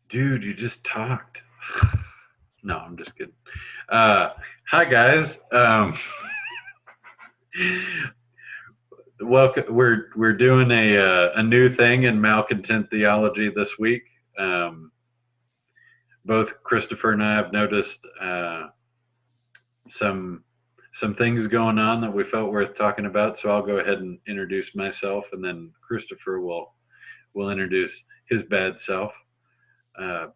Dude, you just talked. No, I'm just kidding. Hi guys. Welcome. We're doing a new thing in malcontent theology this week. Um, Both Christopher and I have noticed some some things going on that we felt worth talking about. So I'll go ahead and introduce myself, and then Christopher will introduce his bad self. Uh,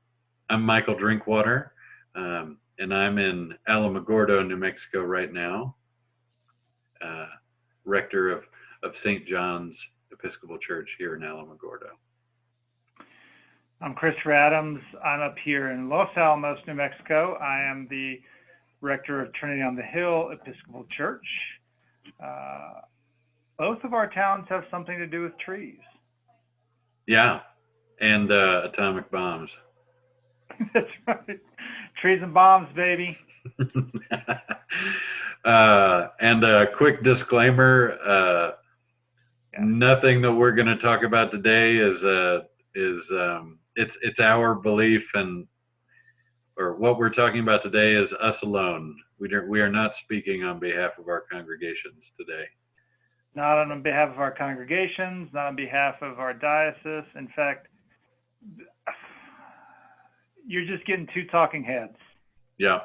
I'm Michael Drinkwater, and I'm in Alamogordo, New Mexico right now, uh, rector of St. John's Episcopal Church here in Alamogordo. I'm Christopher Adams. I'm up here in Los Alamos, New Mexico. I am the rector of Trinity on the Hill Episcopal Church. Uh, both of our towns have something to do with trees. Yeah, and atomic bombs. That's right. Trees and bombs, baby. And a quick disclaimer: Yeah. nothing that we're going to talk about today is it's our belief, and or what we're talking about today is us alone. We are not speaking on behalf of our congregations today. Not on behalf of our congregations, not on behalf of our diocese. In fact, you're just getting two talking heads. Yeah.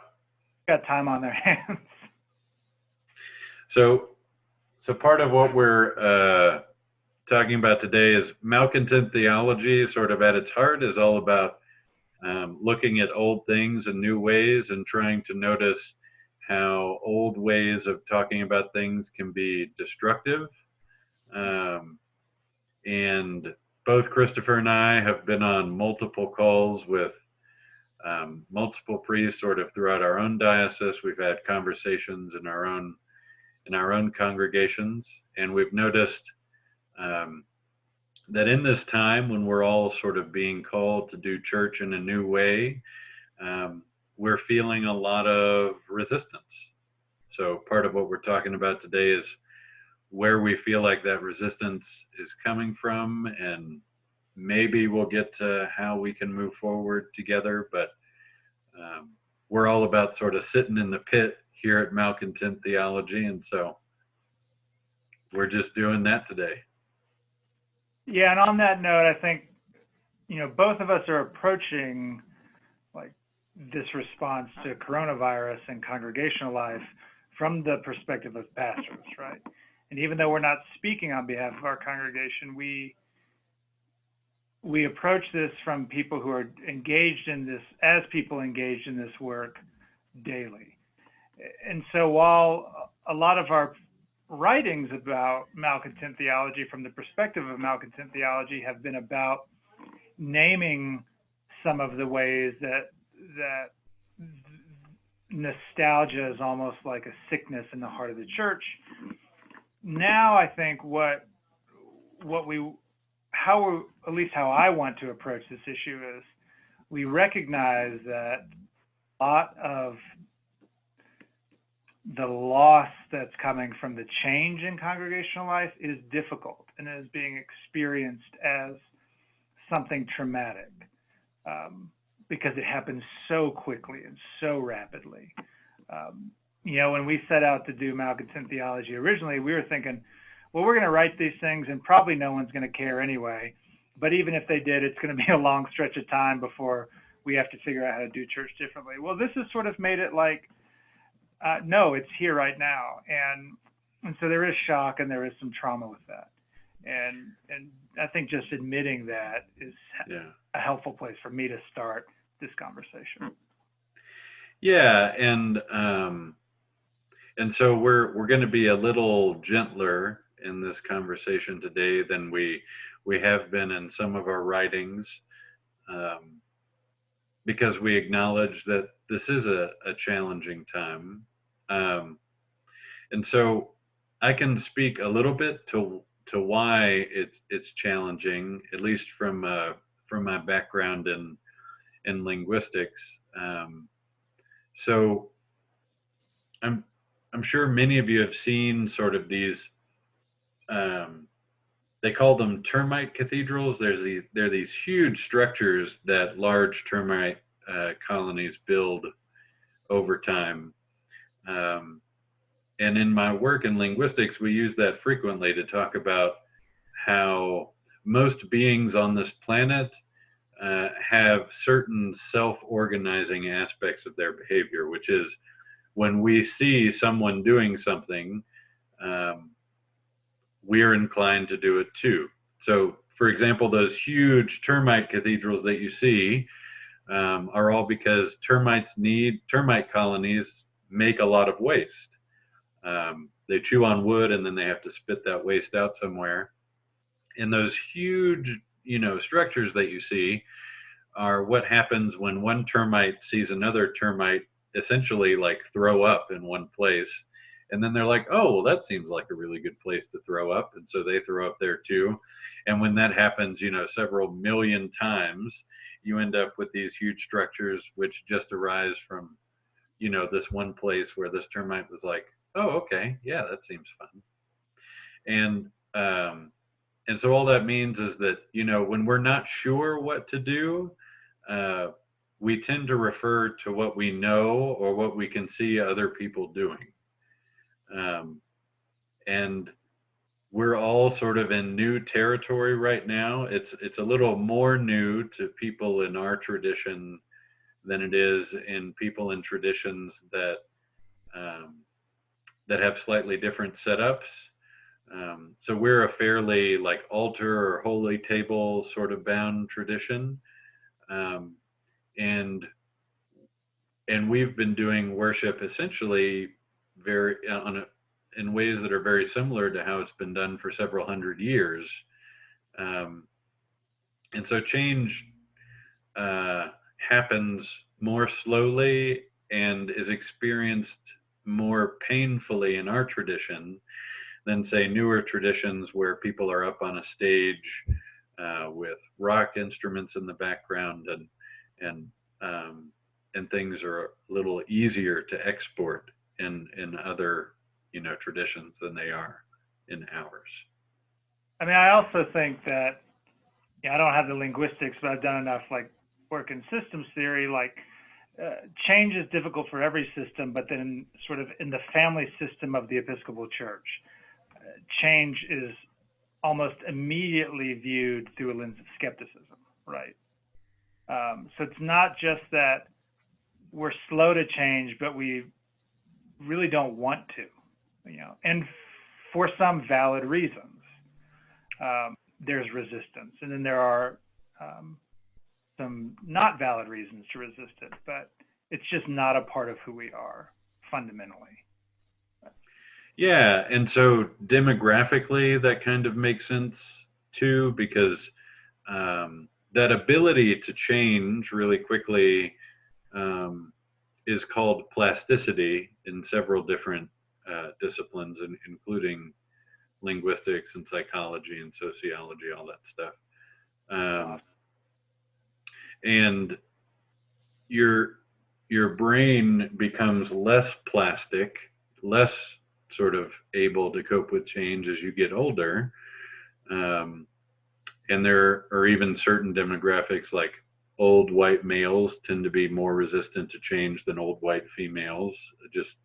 Got time on their hands. So, so part of what we're talking about today is malcontent theology. Sort of at its heart, is all about looking at old things in new ways and trying to notice how old ways of talking about things can be destructive. Um, and both Christopher and I have been on multiple calls with multiple priests, sort of throughout our own diocese. We've had conversations in our own congregations, and we've noticed um, that in this time when we're all sort of being called to do church in a new way, um, we're feeling a lot of resistance. So part of what we're talking about today is where we feel like that resistance is coming from, and maybe we'll get to how we can move forward together. But um, we're all about sort of sitting in the pit here at Malcontent Theology, and so we're just doing that today. Yeah, and on that note, I think both of us are approaching like this response to coronavirus and congregational life from the perspective of pastors, right? And even though we're not speaking on behalf of our congregation, we approach this from people who are engaged in this, as people engaged in this work daily. And so while a lot of our writings about malcontent theology from the perspective of malcontent theology have been about naming some of the ways that nostalgia is almost like a sickness in the heart of the church. Now I think what we how at least how I want to approach this issue is we recognize that a lot of the loss that's coming from the change in congregational life is difficult and is being experienced as something traumatic, because it happens so quickly and so rapidly. When we set out to do malcontent theology originally, we were thinking, well, we're going to write these things and probably no one's going to care anyway. But even if they did, it's going to be a long stretch of time before we have to figure out how to do church differently. Well, this has sort of made it like, no, it's here right now. And so there is shock and there is some trauma with that. And I think just admitting that is a helpful place for me to start this conversation. Yeah, and so we're going to be a little gentler in this conversation today than we have been in some of our writings, because we acknowledge that this is a challenging time, and so I can speak a little bit to why it's challenging, at least from my background in linguistics. So I'm sure many of you have seen sort of these um, they call them termite cathedrals. There are these huge structures that large termite colonies build over time. Um, and in my work in linguistics, we use that frequently to talk about how most beings on this planet have certain self-organizing aspects of their behavior, which is when we see someone doing something, um, we're inclined to do it too. So, for example, those huge termite cathedrals that you see are all because termite colonies make a lot of waste. They chew on wood and then they have to spit that waste out somewhere. And those huge, structures that you see are what happens when one termite sees another termite essentially like throw up in one place. And then they're like, oh, well, that seems like a really good place to throw up. And so they throw up there too. And when that happens, several million times, you end up with these huge structures which just arise from, this one place where this termite was like, oh, okay, yeah, that seems fun. And and so all that means is that, when we're not sure what to do, uh, we tend to refer to what we know or what we can see other people doing. Um, and we're all sort of in new territory right now. It's a little more new to people in our tradition than it is in people in traditions um, that have slightly different setups. So we're a fairly like altar or holy table sort of bound tradition, um, and we've been doing worship essentially very in ways that are very similar to how it's been done for several hundred years. Um, and so change happens more slowly and is experienced more painfully in our tradition than say newer traditions where people are up on a stage with rock instruments in the background and and things are a little easier to export in other traditions than they are in ours. I mean, I also think that, I don't have the linguistics, but I've done enough like work in systems theory. Like change is difficult for every system, but then sort of in the family system of the Episcopal Church, change is almost immediately viewed through a lens of skepticism, right? So it's not just that we're slow to change, but we really don't want to, and for some valid reasons, there's resistance. And then there are some not valid reasons to resist it, but it's just not a part of who we are fundamentally. Yeah, and so demographically, that kind of makes sense too, because that ability to change really quickly is called plasticity in several different disciplines, including linguistics and psychology and sociology, all that stuff. And your brain becomes less plastic, less sort of able to cope with change as you get older. And there are even certain demographics like old white males tend to be more resistant to change than old white females, just,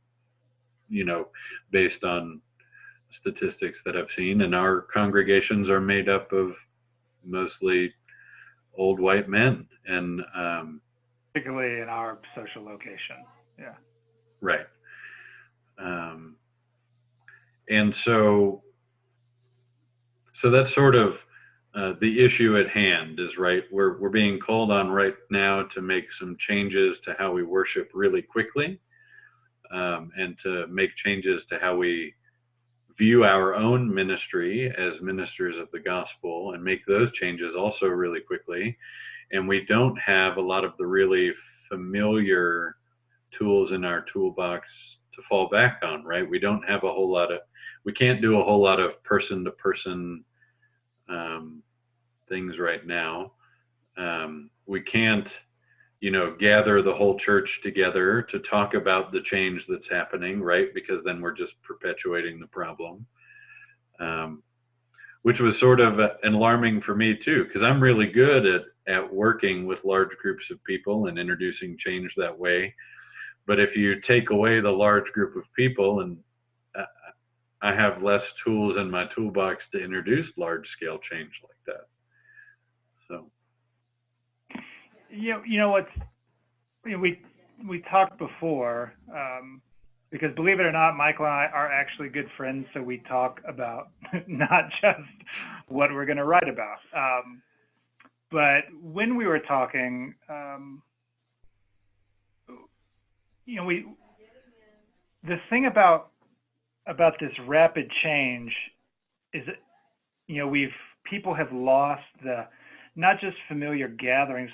based on statistics that I've seen. And our congregations are made up of mostly old white men. And particularly in our social location. Yeah. Right. And so that's sort of the issue at hand is, right, we're being called on right now to make some changes to how we worship really quickly, and to make changes to how we view our own ministry as ministers of the gospel and make those changes also really quickly. And we don't have a lot of the really familiar tools in our toolbox to fall back on, right? We don't have we can't do a whole lot of person to person things right now. We can't, gather the whole church together to talk about the change that's happening, right? Because then we're just perpetuating the problem. which was sort of alarming for me too, because I'm really good at working with large groups of people and introducing change that way. But if you take away the large group of people, and uh, I have less tools in my toolbox to introduce large scale change like that. So, You know what's we talked before, because believe it or not, Michael and I are actually good friends, so we talk about not just what we're going to write about. But when we were talking, we the thing about this rapid change is that we've people have lost the not just familiar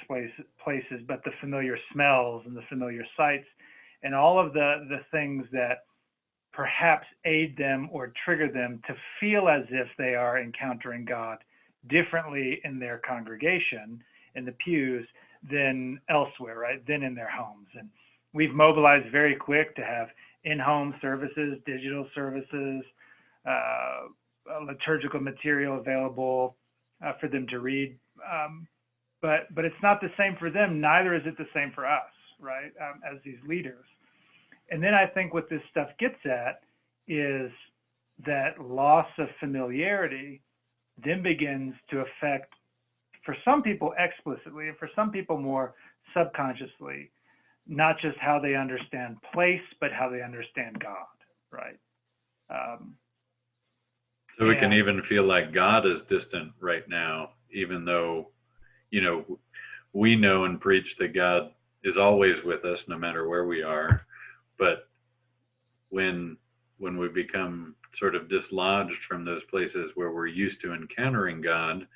places, but the familiar smells and the familiar sights and all of the things that perhaps aid them or trigger them to feel as if they are encountering God differently in their congregation, in the pews, than elsewhere, right? Than in their homes. And we've mobilized very quick to have in-home services, digital services, liturgical material available for them to read. But it's not the same for them. Neither is it the same for us, right? As these leaders. And then I think what this stuff gets at is that loss of familiarity then begins to affect, for some people explicitly, and for some people more subconsciously, not just how they understand place, but how they understand God, right? so it can even feel like God is distant right now, even though, we know and preach that God is always with us no matter where we are. But when we become sort of dislodged from those places where we're used to encountering God,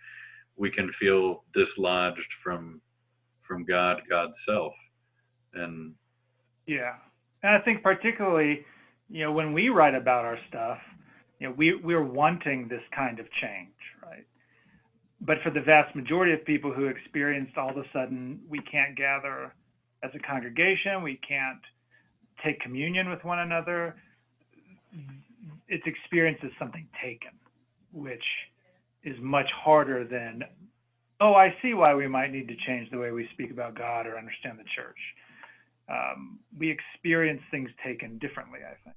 we can feel dislodged from God's self. And yeah, and I think particularly, when we write about our stuff, we're wanting this kind of change, right? But for the vast majority of people who experienced all of a sudden, we can't gather as a congregation, we can't take communion with one another, it's experienced as something taken, which is much harder than, oh, I see why we might need to change the way we speak about God or understand the church. We experience things taken differently, I think.